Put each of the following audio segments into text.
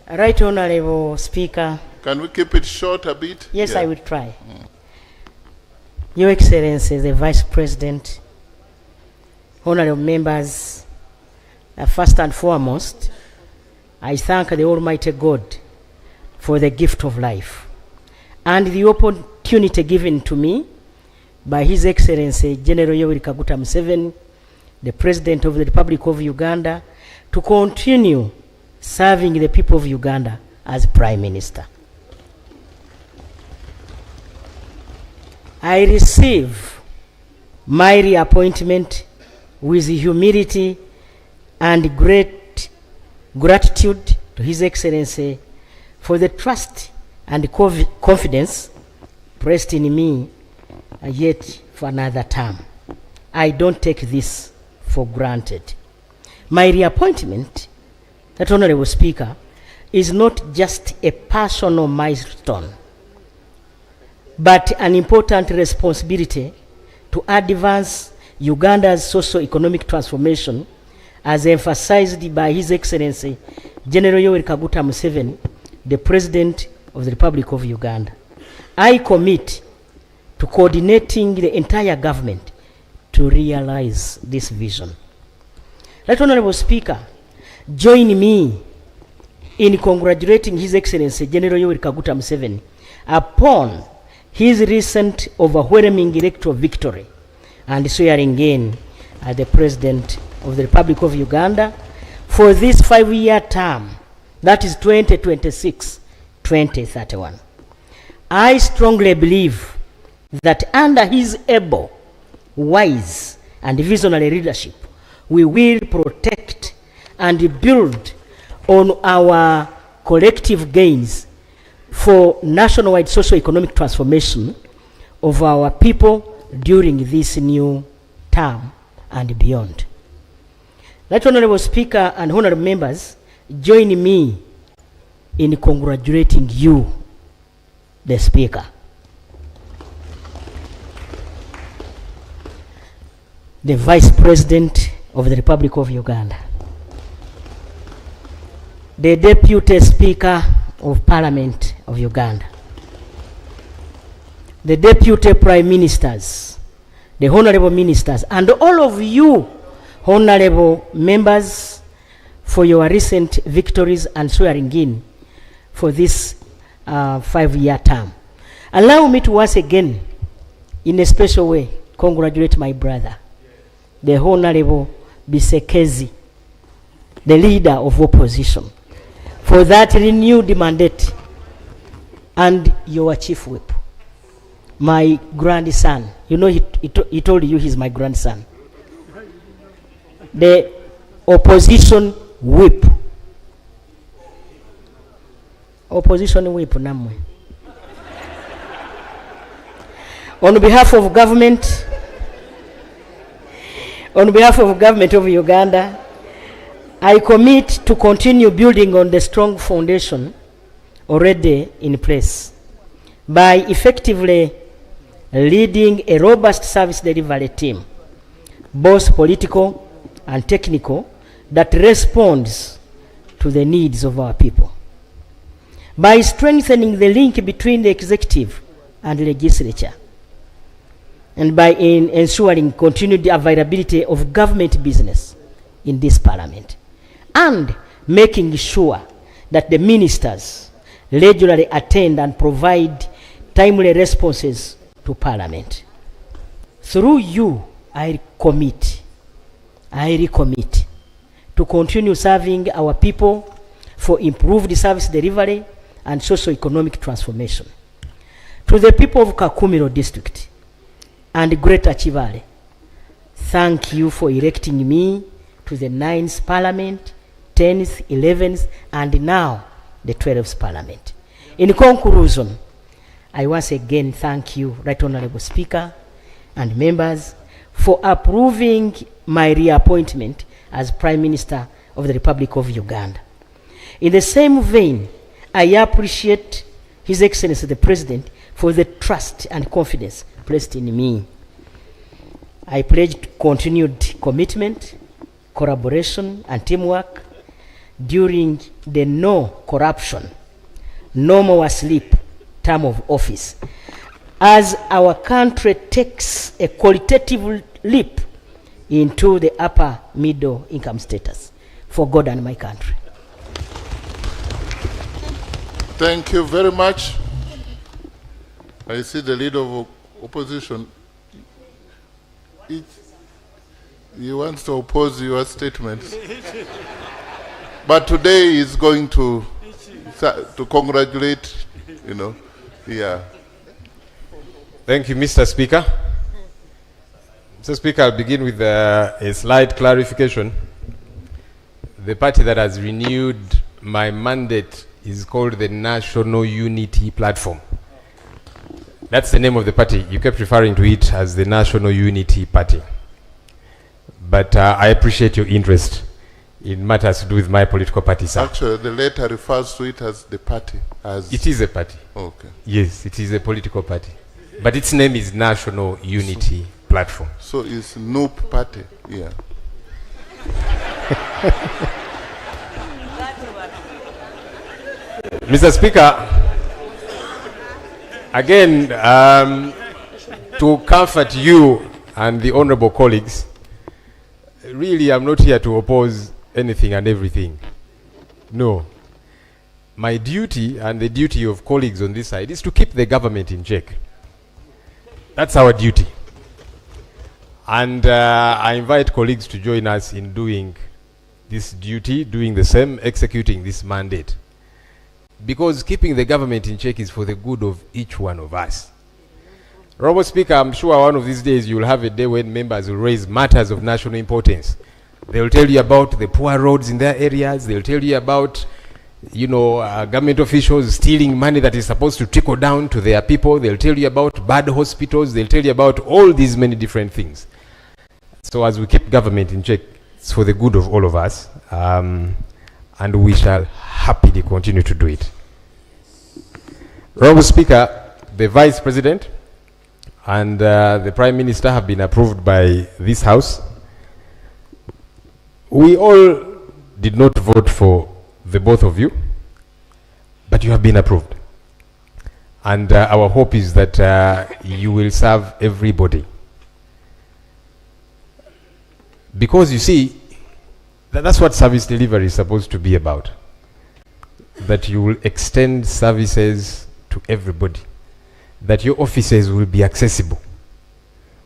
Right Honorable Speaker. Can we keep it short a bit? Yes, yeah. I will try. Your Excellency, the Vice President, honorable members, first and foremost, I thank the Almighty God for the gift of life and the opportunity given to me by His Excellency General Yoweri Kaguta Museveni, the President of the Republic of Uganda, to continue serving the people of Uganda as Prime Minister. I receive my reappointment with humility and great gratitude to His Excellency for the trust and confidence placed in me yet for another term. I don't take this for granted. My reappointment, that Honorable Speaker, is not just a personal milestone, but an important responsibility to advance Uganda's socio-economic transformation as emphasized by His Excellency General Yoweri Kaguta Museveni, the President of the Republic of Uganda. I commit to coordinating the entire government to realize this vision. Right Honorable Speaker, join me in congratulating His Excellency General Yoweri Kaguta Museveni upon his recent overwhelming electoral victory and swearing in as the President of the Republic of Uganda for this 5-year term, that is 2026-2031. I strongly believe that under his able, wise, and visionary leadership, we will protect and build on our collective gains for nationwide socio-economic transformation of our people during this new term and beyond. Right Honorable Speaker and honorable members, join me in congratulating you, the Speaker, the Vice President of the Republic of Uganda, the Deputy Speaker of Parliament of Uganda, the Deputy Prime Ministers, the Honorable Ministers, and all of you, Honorable Members, for your recent victories and swearing in for this 5-year term. Allow me to once again, in a special way, congratulate my brother, the Honorable Bisekezi, the Leader of Opposition, for that renewed mandate, and your Chief Whip, my grandson. You know, he told you he's my grandson. The Opposition Whip. Opposition Whip, namwe. On behalf of government of Uganda, I commit to continue building on the strong foundation already in place by effectively leading a robust service delivery team, both political and technical, that responds to the needs of our people. By strengthening the link between the executive and legislature, and by ensuring continued availability of government business in this parliament, and making sure that the ministers regularly attend and provide timely responses to Parliament. Through you, I recommit to continue serving our people for improved service delivery and socio-economic transformation. To the people of Kakumiro District and Greater Chivale, thank you for electing me to the 9th Parliament, 10th, 11th, and now the 12th Parliament. In conclusion, I once again thank you, Right Honorable Speaker and members, for approving my reappointment as Prime Minister of the Republic of Uganda. In the same vein, I appreciate His Excellency the President for the trust and confidence placed in me. I pledge continued commitment, collaboration, and teamwork during the no corruption, no more sleep term of office, as our country takes a qualitative leap into the upper middle income status for God and my country. Thank you very much. I see the leader of opposition. He wants to oppose your statements. But today he's going to congratulate, yeah. Thank you, Mr. Speaker. Mr. Speaker, I'll begin with a slight clarification. The party that has renewed my mandate is called the National Unity Platform. That's the name of the party. You kept referring to it as the National Unity Party. But I appreciate your interest in matters to do with my political party, sir. Actually, the letter refers to it as the party. It is a party. Okay. Yes, it is a political party. But its name is National Unity Platform. So it's NUP party, yeah. Mr. Speaker, again, to comfort you and the honorable colleagues, really I'm not here to oppose anything and everything. No. My duty and the duty of colleagues on this side is to keep the government in check. That's our duty. And I invite colleagues to join us in doing this duty, doing the same, executing this mandate. Because keeping the government in check is for the good of each one of us. Honorable Speaker, I'm sure one of these days you will have a day when members will raise matters of national importance. They will tell you about the poor roads in their areas. They'll tell you about, government officials stealing money that is supposed to trickle down to their people. They'll tell you about bad hospitals. They'll tell you about all these many different things. So as we keep government in check, it's for the good of all of us. And we shall happily continue to do it. Honorable Speaker, the Vice President and the Prime Minister have been approved by this House. We all did not vote for the both of you, but you have been approved. And our hope is that you will serve everybody. Because you see, that's what service delivery is supposed to be about. That you will extend services to everybody. That your offices will be accessible.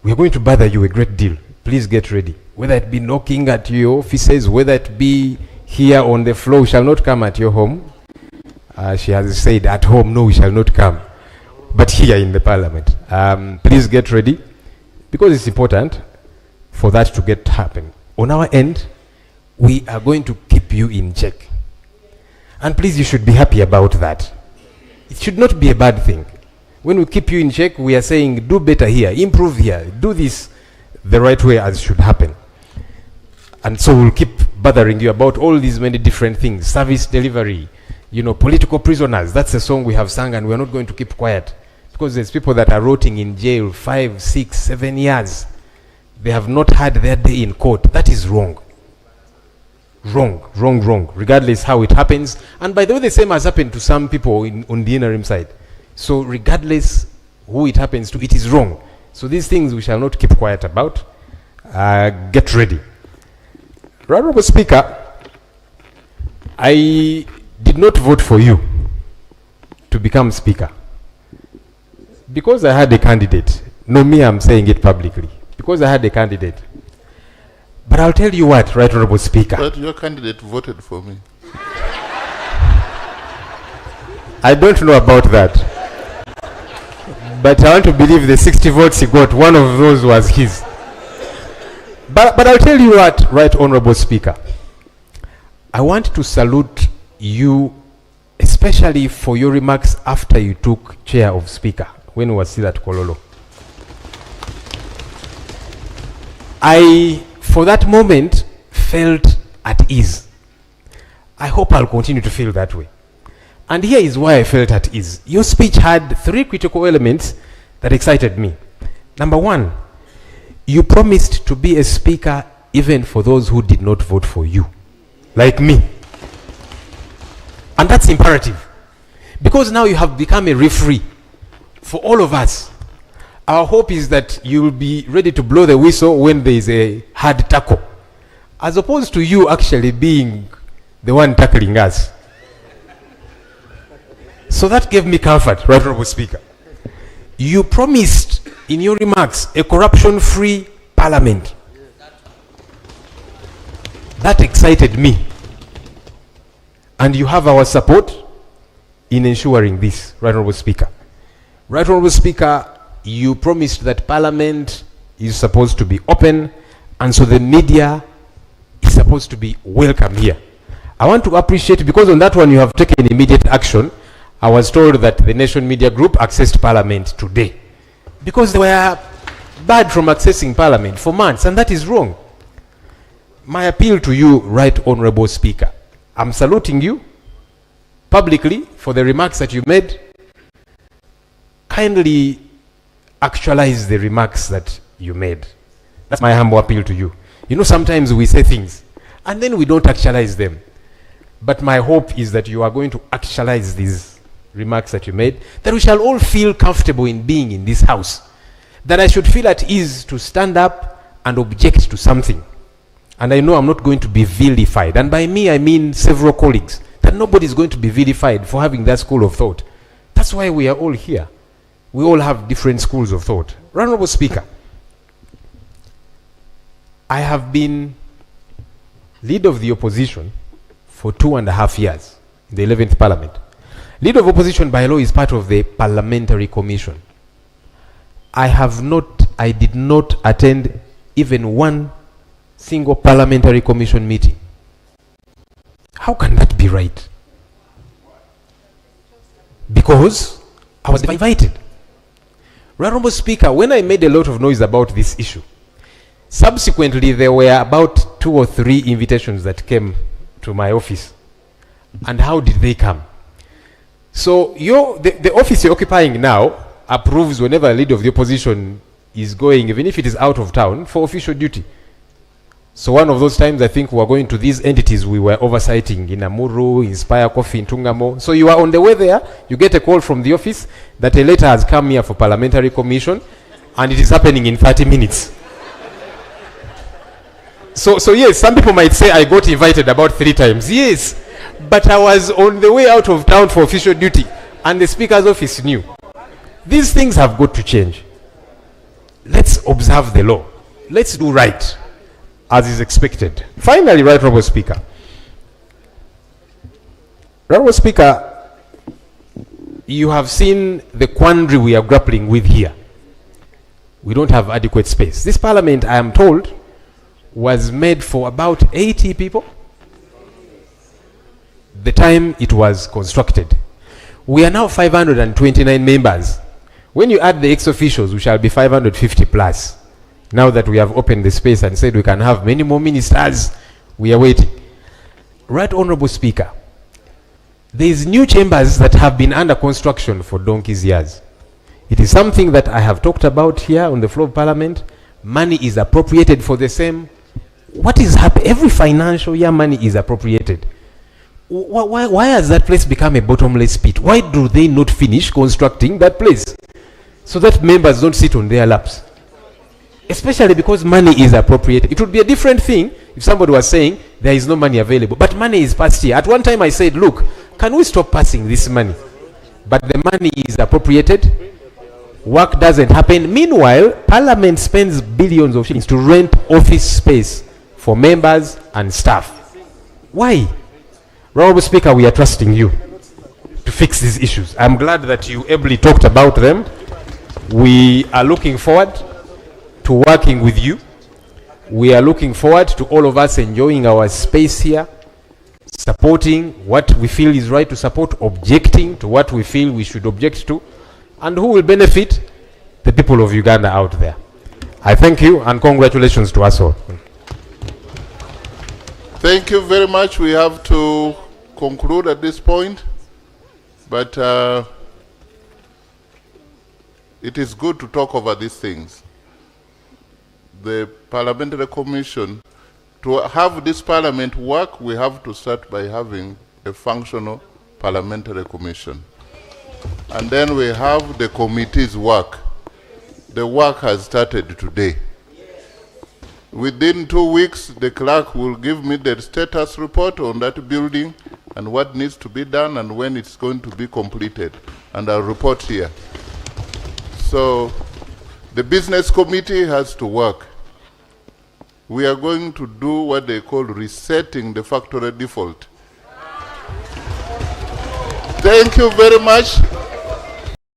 We are going to bother you a great deal. Please get ready. Whether it be knocking at your offices, whether it be here on the floor, we shall not come at your home. She has said at home, no, we shall not come. But here in the Parliament. Please get ready. Because it's important for that to get happen. On our end, we are going to keep you in check. And please, you should be happy about that. It should not be a bad thing. When we keep you in check, we are saying, do better here, improve here, do this the right way as should happen. And so we'll keep bothering you about all these many different things, service delivery, political prisoners. That's a song we have sung, and we're not going to keep quiet. Because there's people that are rotting in jail 5, 6, 7 years. They have not had their day in court. That is wrong. Wrong, regardless how it happens. And by the way, the same has happened to some people on the interim side. So regardless who it happens to, it is wrong. So these things we shall not keep quiet about. Get ready. Honorable Speaker, I did not vote for you to become Speaker. Because I had a candidate. No, me, I'm saying it publicly. Because I had a candidate. But I'll tell you what, Right Honorable Speaker. But your candidate voted for me. I don't know about that. But I want to believe the 60 votes he got, one of those was his. But I'll tell you what, Right Honorable Speaker. I want to salute you, especially for your remarks after you took chair of Speaker, when you were still at Kololo. I, for that moment, felt at ease. I hope I'll continue to feel that way. And here is why I felt at ease. Your speech had 3 critical elements that excited me. Number 1, you promised to be a speaker even for those who did not vote for you, like me. And that's imperative. Because now you have become a referee for all of us. Our hope is that you will be ready to blow the whistle when there is a hard tackle, as opposed to you actually being the one tackling us. So that gave me comfort, Right Honorable Speaker. You promised in your remarks a corruption-free parliament. That excited me. And you have our support in ensuring this, Right Honorable Speaker. Right Honorable Speaker, you promised that Parliament is supposed to be open, and so the media is supposed to be welcome here. I want to appreciate, because on that one you have taken immediate action. I was told that the Nation Media Group accessed Parliament today, because they were barred from accessing Parliament for months, and that is wrong. My appeal to you, Right Honorable Speaker, I'm saluting you publicly for the remarks that you made. Kindly actualize the remarks that you made. That's my humble appeal to you. You know, sometimes we say things and then we don't actualize them. But my hope is that you are going to actualize these remarks that you made, that we shall all feel comfortable in being in this house, that I should feel at ease to stand up and object to something. And I know I'm not going to be vilified. And by me, I mean several colleagues, that nobody is going to be vilified for having that school of thought. That's why we are all here. We all have different schools of thought. Honorable Speaker, I have been leader of the opposition for 2.5 years in the 11th Parliament. Leader of opposition by law is part of the Parliamentary Commission. I did not attend even one single Parliamentary Commission meeting. How can that be right? Because I was invited. Honorable Speaker, when I made a lot of noise about this issue, subsequently there were about 2 or 3 invitations that came to my office. And how did they come? So the office you're occupying now approves whenever a leader of the opposition is going, even if it is out of town, for official duty. So one of those times, I think we were going to these entities we were oversighting in Amuru, Inspire Coffee, in Tungamo. So you are on the way there, you get a call from the office that a letter has come here for Parliamentary Commission, and it is happening in 30 minutes. So yes, some people might say I got invited about 3 times. Yes, but I was on the way out of town for official duty, and the Speaker's office knew. These things have got to change. Let's observe the law. Let's do right, as is expected. Finally, Right Honorable Speaker. Honorable Speaker, you have seen the quandary we are grappling with here. We don't have adequate space. This Parliament, I am told, was made for about 80 people the time it was constructed. We are now 529 members. When you add the ex-officials, we shall be 550 plus. Now that we have opened the space and said we can have many more ministers, we are waiting. Right Honorable Speaker, there is new chambers that have been under construction for donkey's years. It is something that I have talked about here on the floor of Parliament. Money is appropriated for the same. What is happening? Every financial year, money is appropriated. Why has that place become a bottomless pit? Why do they not finish constructing that place so that members don't sit on their laps? Especially because money is appropriated. It would be a different thing if somebody was saying there is no money available, but money is passed here. At one time I said, look, can we stop passing this money? But the money is appropriated. Work doesn't happen. Meanwhile, Parliament spends billions of shillings to rent office space for members and staff. Why? Honorable Speaker, we are trusting you to fix these issues. I'm glad that you ably talked about them. We are looking forward to working with you. We are looking forward to all of us enjoying our space here, supporting what we feel is right to support, objecting to what we feel we should object to, and who will benefit? The people of Uganda out there. I thank you and congratulations to us all. Thank you very much. We have to conclude at this point, but it is good to talk over these things. The Parliamentary Commission, to have this Parliament work, we have to start by having a functional Parliamentary Commission. And then we have the committee's work. The work has started today. Within 2 weeks, the clerk will give me the status report on that building and what needs to be done and when it's going to be completed. And I'll report here. So the business committee has to work. We are going to do what they call resetting the factory default. Thank you very much.